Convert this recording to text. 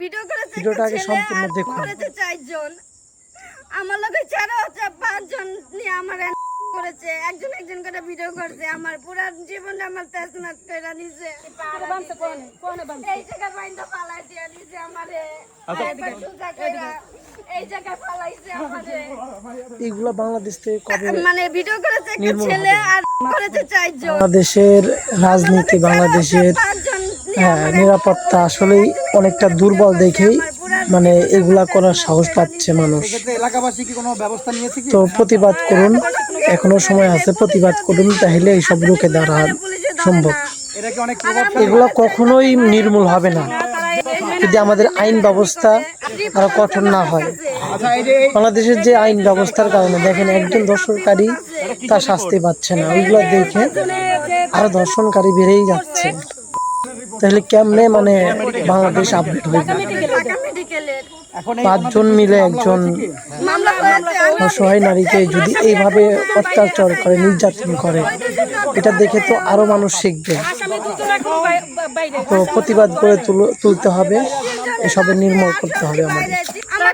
ভিডিওটা আগে সম্পূর্ণ দেখুন। আমার লগে 4-5 জন নিয়ে আমার করেছে, একজন একজন করে ভিডিও করছে, আমার পুরো জীবনে আমার তেজনাত কইরা নিছে। এই জায়গা বাইন্দা পালাই দিয়া নিছে আমারে, এই জায়গা পালাইছে আমারে। এগুলা বাংলাদেশ থেকে কবে মানে ভিডিও করেছে একটা ছেলে আর করেছে 4 জন। বাংলাদেশের রাজনীতি, বাংলাদেশের নিরাপত্তা আসলেই অনেকটা দুর্বল দেখেই মানে এগুলা করার সাহস পাচ্ছে মানুষ। এলাকাবাসী কি কোনো ব্যবস্থা নিয়েছে কি? তো প্রতিবাদ করুন, এখনো সময় আছে, প্রতিবাদ করুন, তাহলে এইসব রুখে দাঁড়া সম্ভব। এটা কি অনেক এগুলা কখনোই নির্মূল হবে না যদি আমাদের আইন ব্যবস্থা আরো কঠোর না হয়। বাংলাদেশের যে আইন ব্যবস্থার কারণে দেখেন একজন ধর্ষণকারী তার শাস্তি পাচ্ছে না, ওইগুলো দেখে আরো ধর্ষণকারী বেড়েই যাচ্ছে। তাহলে কেমনে মানে বাংলাদেশ আপডেট হয়ে যাবে? 5 জন মিলে একজন অসহায় নারীকে যদি এইভাবে অত্যাচার করে, নির্যাতন করে, এটা দেখে তো আরো মানুষ শিখবে। তো প্রতিবাদ করে তুলতে হবে, এসবের নির্মূল করতে হবে আমাদের।